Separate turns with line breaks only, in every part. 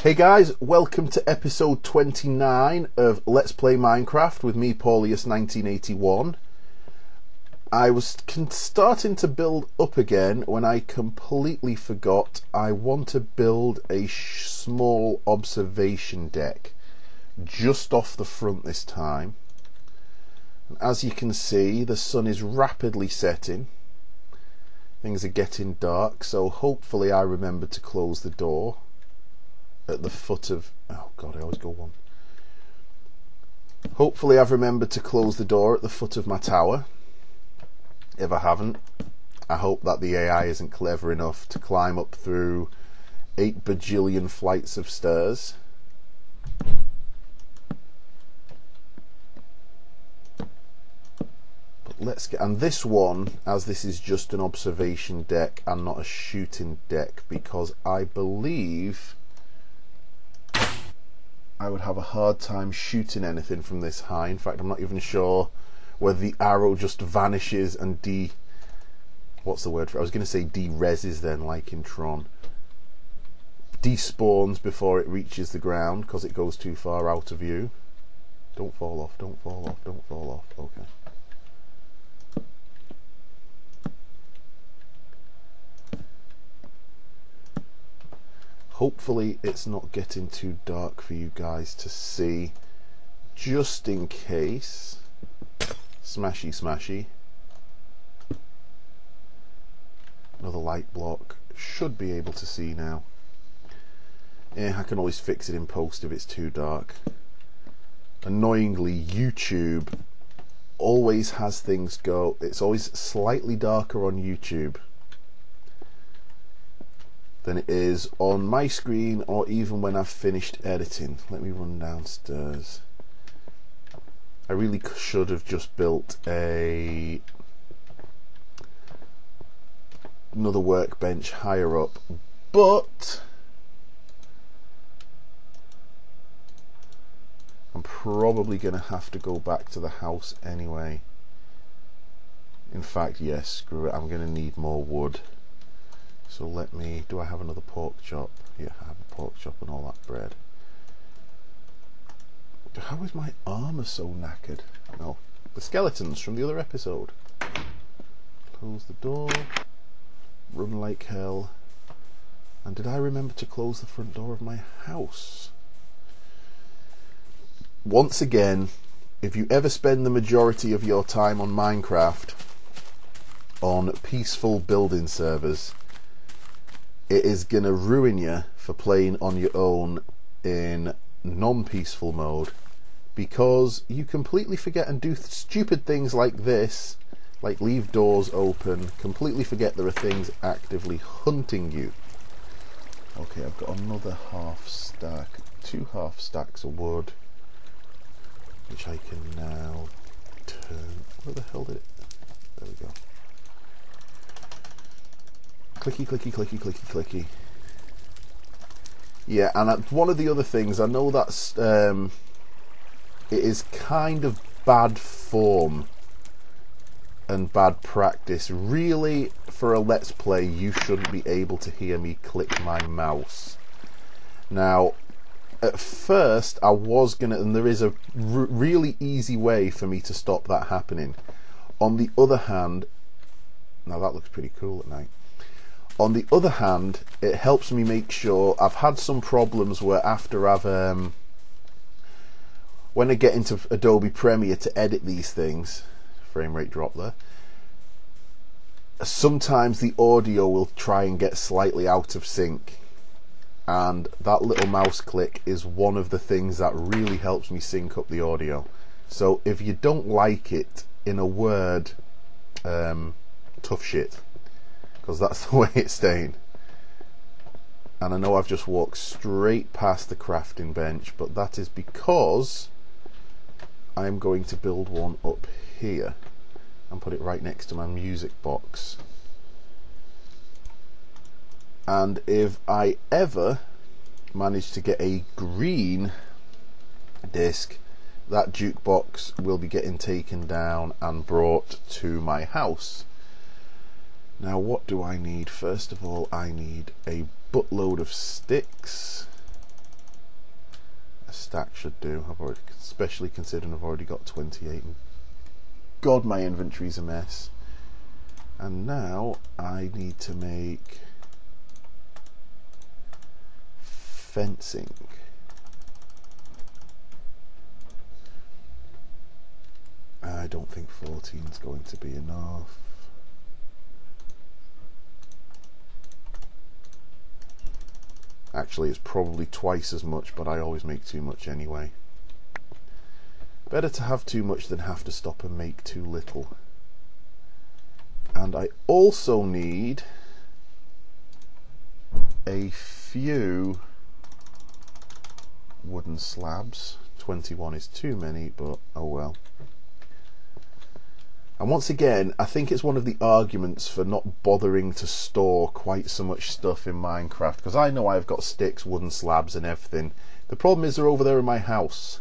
Hey guys, welcome to episode 29 of Let's Play Minecraft with me, Paulius1981. I was starting to build up again when I completely forgot I want to build a small observation deck just off the front this time. And as you can see, the sun is rapidly setting. Things are getting dark, so hopefully I remember to close the door at the foot of... oh god, I always go one. Hopefully I've remembered to close the door at the foot of my tower. If I haven't, I hope that the AI isn't clever enough to climb up through 8 bajillion flights of stairs. But let's get... and this one, as this is just an observation deck and not a shooting deck, because I believe I would have a hard time shooting anything from this high. In fact, I'm not even sure whether the arrow just vanishes and what's the word for it? I was going to say de-reses then, like in Tron. Despawns before it reaches the ground because it goes too far out of view. Don't fall off, don't fall off, don't fall off. Okay. Hopefully it's not getting too dark for you guys to see, just in case. Smashy smashy. Another light block. Should be able to see now. I can always fix it in post if it's too dark. Annoyingly, YouTube always has things go, it's always slightly darker on YouTube than it is on my screen, or even when I've finished editing. Let me run downstairs. I really should have just built another workbench higher up, but I'm probably going to have to go back to the house anyway. In fact, yes, screw it, I'm going to need more wood. So let me... do I have another pork chop? Yeah, I have a pork chop and all that bread. How is my armour so knackered? No, the skeletons from the other episode. Close the door. Run like hell. And did I remember to close the front door of my house? Once again, if you ever spend the majority of your time on Minecraft on peaceful building servers, it is going to ruin you for playing on your own in non-peaceful mode, because you completely forget and do stupid things like this, like leave doors open, completely forget there are things actively hunting you. Okay, I've got another half stack, 2 half stacks of wood, which I can now turn... where the hell did it... there we go. Clicky, clicky, clicky, clicky, clicky. Yeah, and one of the other things, I know that's it is kind of bad form and bad practice. Really, for a Let's Play, you shouldn't be able to hear me click my mouse. Now, at first, I was going to, and there is a really easy way for me to stop that happening. On the other hand, now that looks pretty cool at night. On the other hand, it helps me make sure... I've had some problems where after I've... when I get into Adobe Premiere to edit these things... frame rate drop there. Sometimes the audio will try and get slightly out of sync. And that little mouse click is one of the things that really helps me sync up the audio. So if you don't like it, in a word, tough shit. Because that's the way it's staying. And I know I've just walked straight past the crafting bench, but that is because I'm going to build one up here and put it right next to my music box. And if I ever manage to get a green disc, that jukebox will be getting taken down and brought to my house. Now, what do I need? First of all, I need a buttload of sticks. a stack should do. I've already, especially considering I've already got 28. And God, my inventory's a mess. And now I need to make fencing. I don't think 14 is going to be enough. Actually, it's probably twice as much, but I always make too much anyway. Better to have too much than have to stop and make too little. And I also need a few wooden slabs. 21 is too many, but oh well. And once again, I think it's one of the arguments for not bothering to store quite so much stuff in Minecraft, because I know I've got sticks, wooden slabs and everything. The problem is they're over there in my house,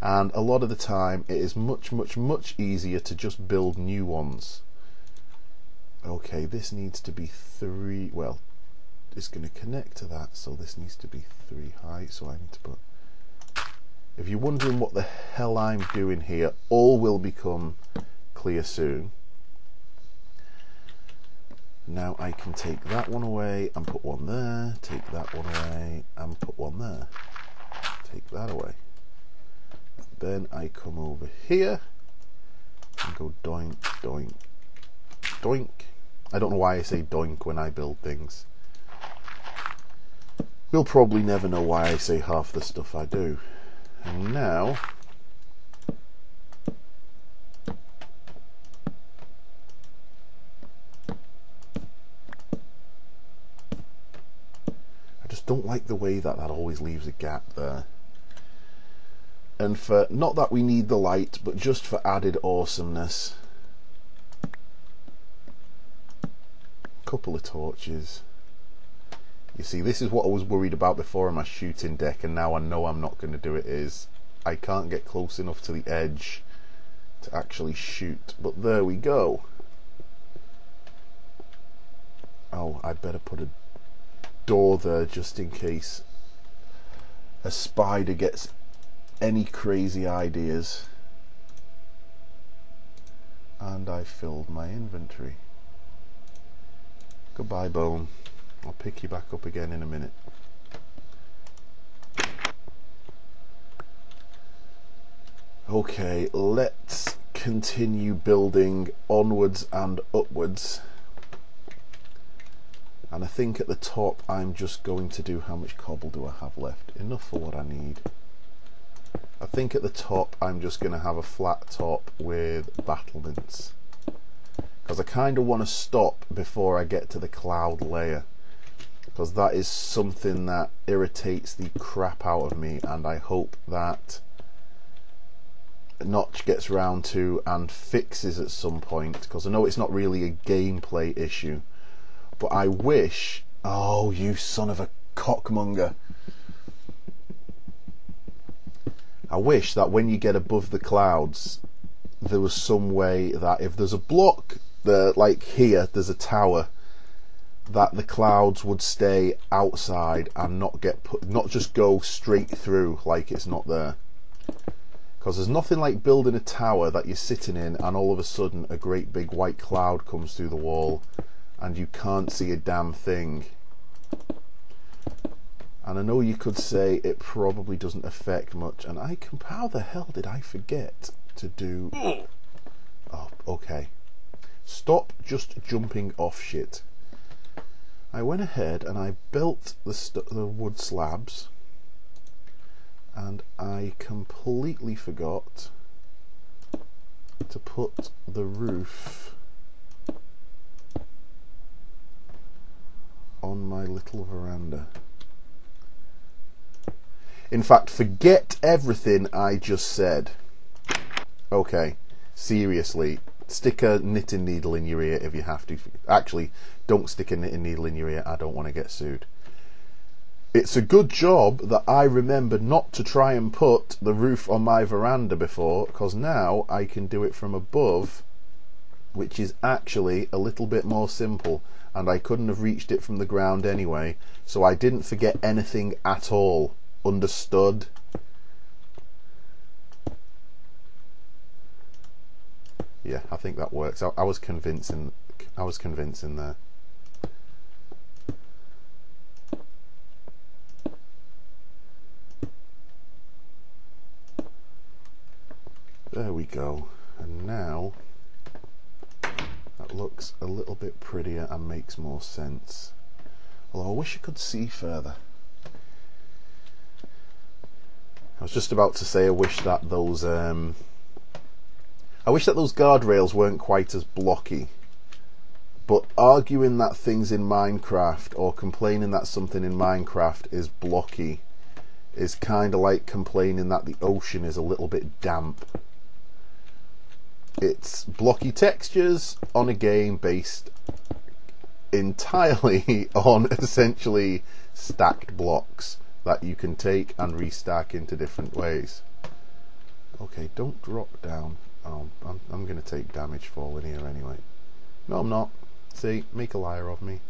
and a lot of the time it is much easier to just build new ones. Okay, this needs to be 3, well, it's going to connect to that, so this needs to be 3 high, so I need to put... If you're wondering what the hell I'm doing here, all will become clear soon. Now I can take that one away and put one there, take that one away and put one there, take that away. Then I come over here and go doink, doink, doink. I don't know why I say doink when I build things. We'll probably never know why I say half the stuff I do. And now I just don't like the way that always leaves a gap there. And for, not that we need the light, but just for added awesomeness, couple of torches. You see, this is what I was worried about before on my shooting deck, and now I know I'm not going to do it, is I can't get close enough to the edge to actually shoot. But there we go. Oh, I better put a door there just in case a spider gets any crazy ideas. And I filled my inventory. Goodbye, bone. I'll pick you back up again in a minute. Okay, let's continue building onwards and upwards. And I think at the top I'm just going to do, how much cobble do I have left? Enough for what I need. I think at the top I'm just going to have a flat top with battlements, because I kind of want to stop before I get to the cloud layer, because that is something that irritates the crap out of me, and I hope that Notch gets round to and fixes at some point, because I know it's not really a gameplay issue, but I wish... Oh, you son of a cockmonger. I wish that when you get above the clouds there was some way that if there's a block there, like here there's a tower, that the clouds would stay outside and not get put, not just go straight through like it's not there. Because there's nothing like building a tower that you're sitting in and all of a sudden a great big white cloud comes through the wall and you can't see a damn thing. And I know you could say it probably doesn't affect much, and how the hell did I forget to do... Oh, okay. Stop just jumping off shit. I went ahead and I built the wood slabs, and I completely forgot to put the roof on my little veranda. In fact, forget everything I just said. Okay, seriously, stick a knitting needle in your ear if you have to. Actually, don't stick a knitting needle in your ear, I don't want to get sued. It's a good job that I remembered not to try and put the roof on my veranda before, because now I can do it from above, which is actually a little bit more simple, and I couldn't have reached it from the ground anyway, so I didn't forget anything at all. Understood? Yeah, I think that works. I was convincing there. There we go. And now that looks a little bit prettier and makes more sense. Although I wish I could see further. I was just about to say I wish that those guardrails weren't quite as blocky. But arguing that things in Minecraft or complaining that something in Minecraft is blocky is kind of like complaining that the ocean is a little bit damp. It's blocky textures on a game based entirely on essentially stacked blocks that you can take and restack into different ways. Okay, don't drop down. Oh, I'm going to take damage falling here anyway. No, I'm not. See, make a liar of me.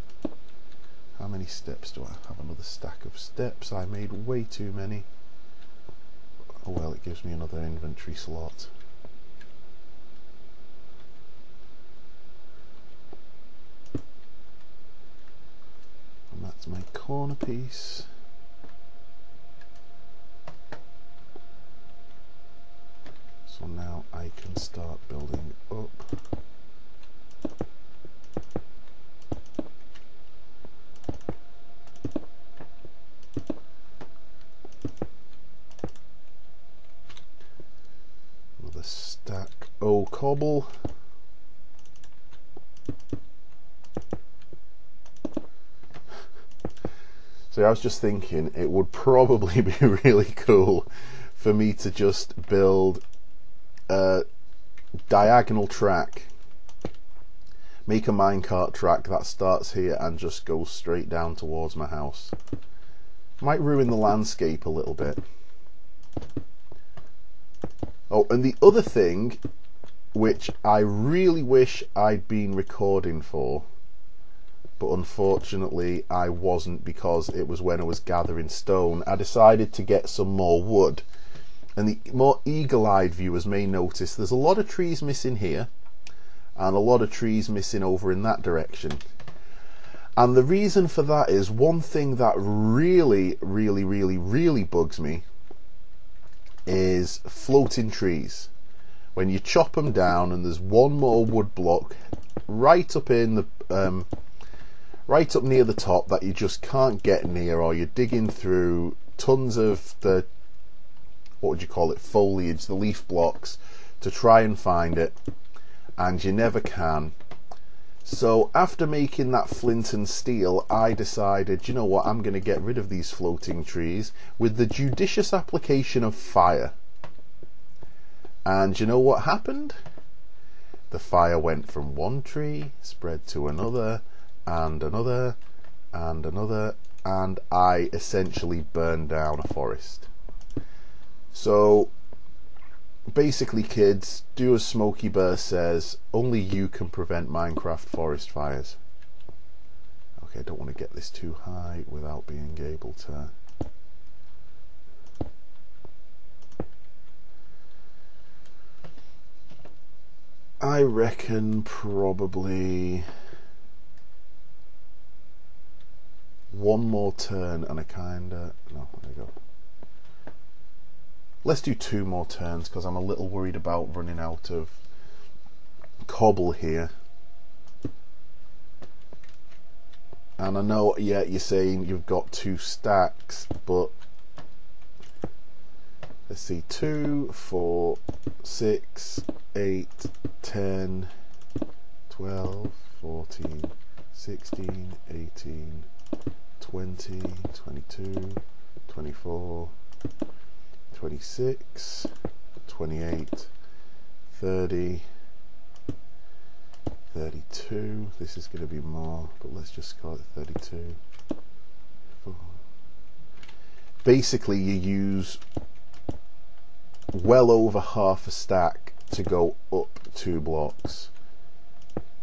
How many steps do I have? Another stack of steps. I made way too many. Oh well, it gives me another inventory slot. And that's my corner piece. So now I can start building up. Another stack. Oh, cobble. So I was just thinking it would probably be really cool for me to just build a diagonal track, make a minecart track that starts here and just goes straight down towards my house. Might ruin the landscape a little bit. Oh, and the other thing which I really wish I'd been recording for, but unfortunately I wasn't because it was when I was gathering stone, I decided to get some more wood. And the more eagle-eyed viewers may notice there's a lot of trees missing here and a lot of trees missing over in that direction. And the reason for that is one thing that really bugs me is floating trees. When you chop them down and there's one more wood block right up in the right up near the top that you just can't get near, or you're digging through tons of the, what would you call it, foliage, the leaf blocks, to try and find it, and you never can. So after making that flint and steel, I decided, you know what, I'm going to get rid of these floating trees with the judicious application of fire. And you know what happened? The fire went from one tree, spread to another, and another, and another, and I essentially burned down a forest. So basically, kids, do as Smokey Bear says, only you can prevent Minecraft forest fires. Okay, I don't want to get this too high without being able to... I reckon probably one more turn and I kinda... No, there we go. Let's do 2 more turns because I'm a little worried about running out of cobble here. And I know, yeah, you're saying you've got 2 stacks, but let's see, 2, 4, 6, 8, 10, 12, 14, 16, 18, 20, 22, 24, 26, 28, 30, 32. This is going to be more, but let's just call it 32. Basically, you use well over half a stack to go up 2 blocks.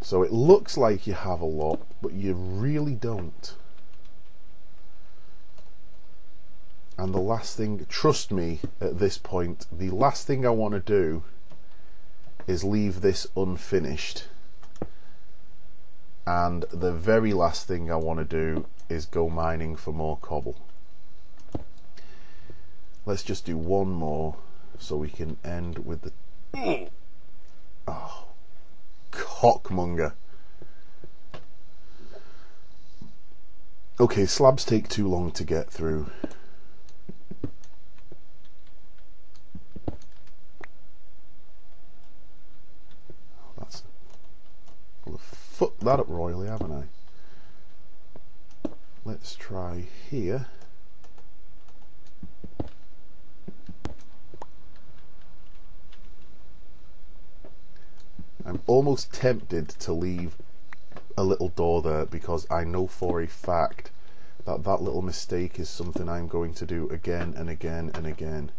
So it looks like you have a lot, but you really don't. And the last thing, trust me at this point, the last thing I want to do is leave this unfinished, and the very last thing I want to do is go mining for more cobble. Let's just do one more so we can end with the... Oh, cockmonger. Okay, slabs take too long to get through. That's... Well, I've fucked that up royally, haven't I? Let's try here. I'm almost tempted to leave a little door there because I know for a fact that that little mistake is something I'm going to do again and again and again.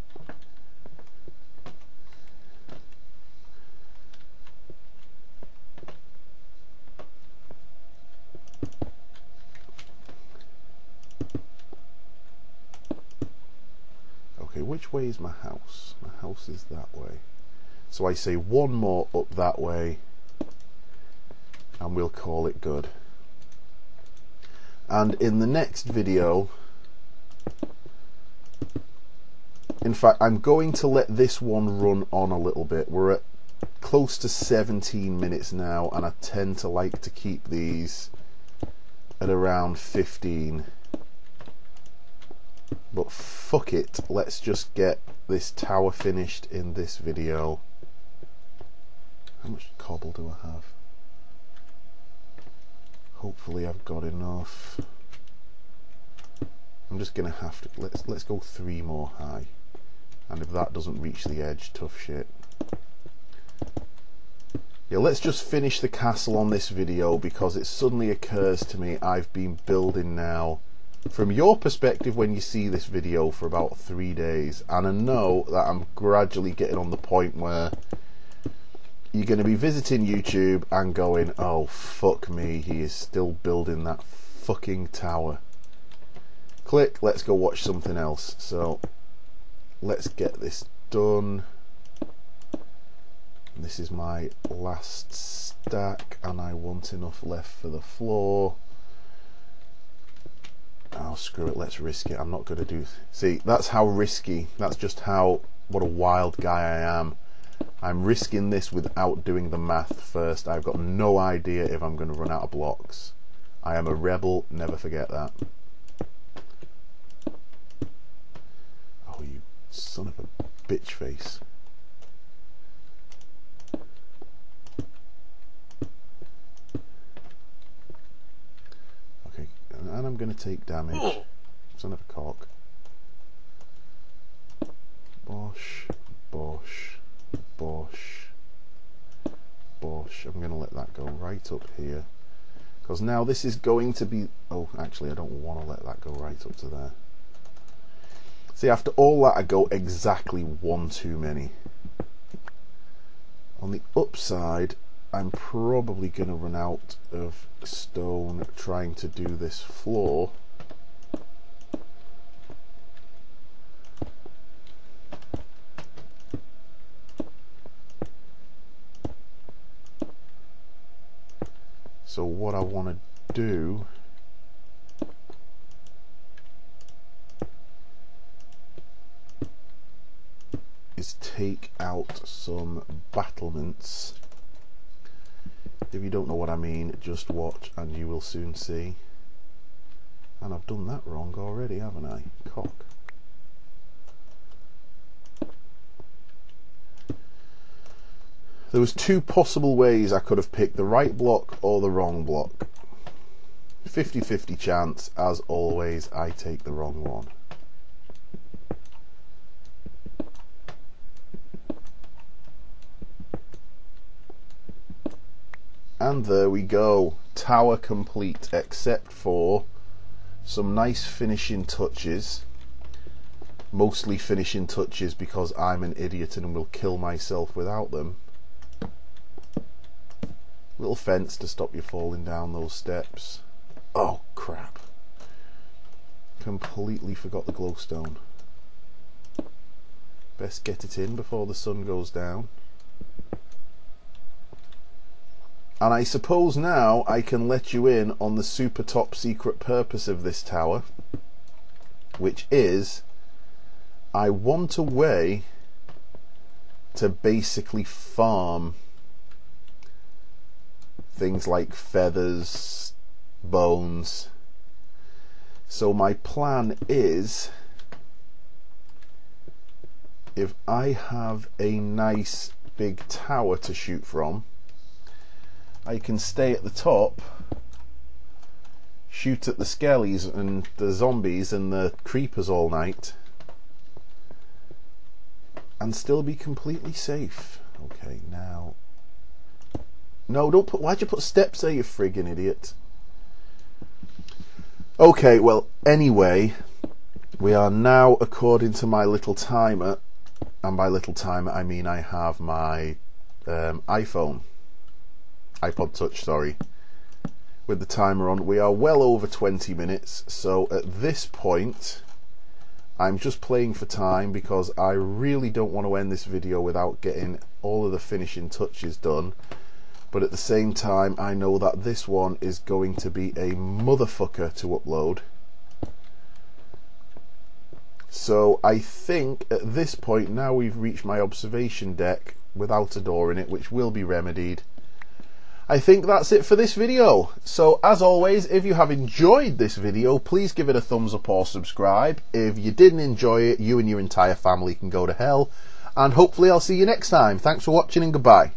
Okay, which way is my house? My house is that way. So I say one more up that way and we'll call it good. And in the next video, in fact, I'm going to let this one run on a little bit. We're at close to 17 minutes now, and I tend to like to keep these at around 15. But fuck it, let's just get this tower finished in this video. How much cobble do I have? Hopefully I've got enough. I'm just gonna have to let's go 3 more high, and if that doesn't reach the edge, tough shit. Yeah, let's just finish the castle on this video because it suddenly occurs to me I've been building now, from your perspective when you see this video, for about 3 days, and I know that I'm gradually getting on the point where you're going to be visiting YouTube and going, oh fuck me, he is still building that fucking tower. Click, let's go watch something else. So let's get this done. This is my last stack and I want enough left for the floor. Oh screw it, let's risk it. I'm not going to do... See, that's how risky, that's just how, what a wild guy I am. I'm risking this without doing the math first. I've got no idea if I'm going to run out of blocks. I am a rebel, never forget that. Oh, you son of a bitch face. Okay, and I'm going to take damage. Son of a cock. Bosh, bosh. Bosh, bosh. I'm going to let that go right up here, because now this is going to be... Oh, actually I don't want to let that go right up to there. See, after all that I go exactly 1 too many. On the upside, I'm probably going to run out of stone trying to do this floor. So what I want to do is take out some battlements. If you don't know what I mean, just watch and you will soon see. And I've done that wrong already, haven't I? Cock. There was 2 possible ways I could have picked, the right block or the wrong block. 50-50 chance, as always, I take the wrong one. And there we go, tower complete, except for some nice finishing touches. Mostly finishing touches because I'm an idiot and will kill myself without them. Little fence to stop you falling down those steps. Oh crap. Completely forgot the glowstone. Best get it in before the sun goes down. And I suppose now I can let you in on the super top secret purpose of this tower, which is I want a way to basically farm things like feathers, bones. So my plan is, if I have a nice big tower to shoot from, I can stay at the top, shoot at the skellies and the zombies and the creepers all night, and still be completely safe. Okay, now... No, don't put... Why'd you put steps there, you friggin' idiot? Okay, well, anyway, we are now, according to my little timer, and by little timer I mean I have my iPod Touch, sorry, with the timer on. We are well over 20 minutes, so at this point I'm just playing for time because I really don't want to end this video without getting all of the finishing touches done. But at the same time, I know that this one is going to be a motherfucker to upload. So I think at this point, now we've reached my observation deck without a door in it, which will be remedied, I think that's it for this video. So as always, if you have enjoyed this video, please give it a thumbs up or subscribe. If you didn't enjoy it, you and your entire family can go to hell. And hopefully I'll see you next time. Thanks for watching and goodbye.